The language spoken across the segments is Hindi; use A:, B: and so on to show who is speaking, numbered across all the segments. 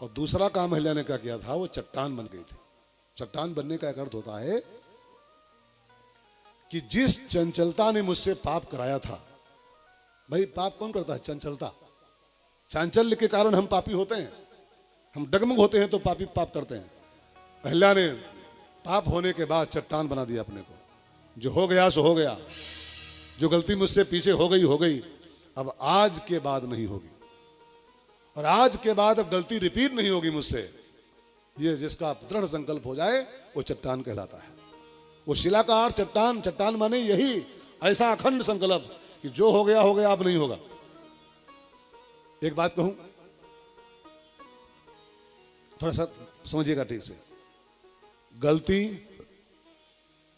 A: और दूसरा काम अहिल्या ने क्या किया था, वो चट्टान बन गई थी। चट्टान बनने का एक अर्थ होता है कि जिस चंचलता ने मुझसे पाप कराया था, भाई पाप कौन करता है? चंचलता। चांचल्य के कारण हम पापी होते हैं, हम डगमग होते हैं तो पापी पाप करते हैं। अहिल्या ने पाप होने के बाद चट्टान बना दिया अपने को। जो हो गया सो हो गया, जो गलती मुझसे पीछे हो गई, अब आज के बाद नहीं होगी, और आज के बाद अब गलती रिपीट नहीं होगी मुझसे। ये जिसका दृढ़ संकल्प हो जाए वो चट्टान कहलाता है। वो शिलाकार चट्टान, चट्टान माने यही ऐसा अखंड संकल्प कि जो हो गया अब नहीं होगा। एक बात कहूं, थोड़ा सा समझिएगा ठीक से। गलती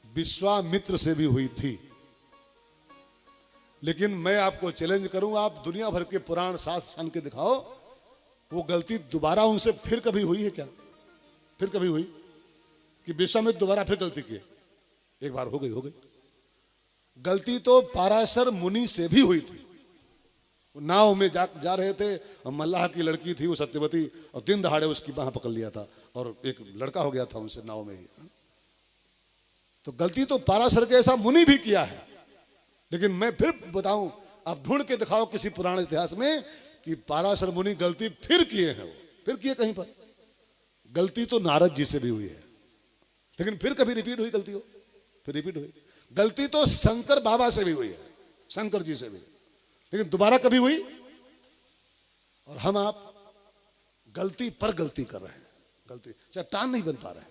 A: विश्वामित्र से भी हुई थी, लेकिन मैं आपको चैलेंज करूंगा, आप दुनिया भर के पुराण शास्त्र छान के दिखाओ, वो गलती दोबारा उनसे फिर कभी हुई है क्या? फिर कभी हुई कि विश्वामित्र दोबारा फिर गलती किए? एक बार हो गई। गलती तो पाराशर मुनि से भी हुई थी। वो नाव में जा रहे थे, और मल्लाह की लड़की थी वो सत्यवती, और दिन दहाड़े उसकी बाह पकड़ लिया था और एक लड़का हो गया था उनसे नाव में ही। तो गलती तो पाराशर के ऐसा मुनि भी किया है, लेकिन मैं फिर बताऊं, आप ढूंढ के दिखाओ किसी पुराण इतिहास में कि पाराशर मुनि गलती फिर किए हैं। वो फिर किए कहीं पर? गलती तो नारद जी से भी हुई है, लेकिन फिर कभी रिपीट हुई गलती? हो फिर रिपीट हुई। गलती तो शंकर बाबा से भी हुई है, शंकर जी से भी, लेकिन दोबारा कभी हुई? और हम आप गलती पर गलती कर रहे हैं। गलती चट्टान नहीं बन पा रहे हैं।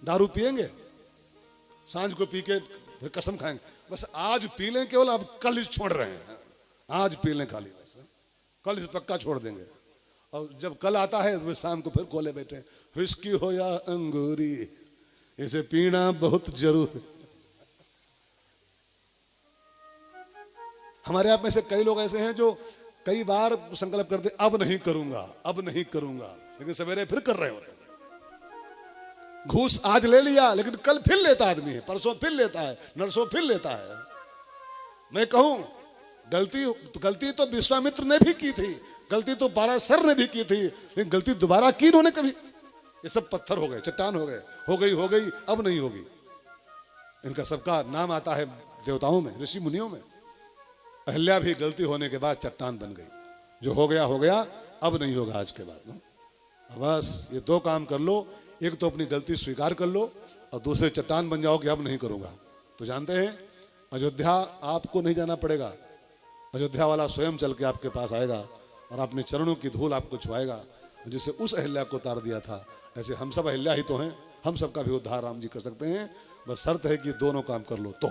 A: दारू पिएंगे, सांझ को पी के फिर कसम खाएंगे, बस आज पी लें केवल, अब कल छोड़ रहे हैं। आज पी लें खाली, बस कल इस पक्का छोड़ देंगे। और जब कल आता है तो शाम को फिर खोले बैठे, विस्की हो या अंगूरी, इसे पीना बहुत जरूर है। हमारे आप में से कई लोग ऐसे हैं जो कई बार संकल्प करते अब नहीं करूंगा, लेकिन सवेरे फिर कर रहे होते हैं। घूस आज ले लिया, लेकिन कल फिर लेता आदमी है, परसों फिर लेता है, नरसों फिर लेता है। मैं कहूं गलती तो विश्वामित्र ने भी की थी, गलती तो पाराशर ने भी की थी, लेकिन गलती दोबारा की इन्होंने कभी? ये सब पत्थर हो गए, चट्टान हो गए, हो गई अब नहीं होगी। इनका सबका नाम आता है देवताओं में, ऋषि मुनियों में। अहिल्या भी गलती होने के बाद चट्टान बन गई। जो हो गया अब नहीं होगा आज के बाद ना। बस ये दो काम कर लो, एक तो अपनी गलती स्वीकार कर लो, और दूसरे चट्टान बन जाओ कि अब नहीं करूंगा। तो जानते हैं, अयोध्या आपको नहीं जाना पड़ेगा, अयोध्या वाला स्वयं चल के आपके पास आएगा और अपने चरणों की धूल आपको छुआएगा। जिससे उस अहिल्या को उतार दिया था, ऐसे हम सब अहिल्या ही तो हैं, हम सबका भी उद्धार राम जी कर सकते हैं। बस शर्त है कि दोनों काम कर लो तो।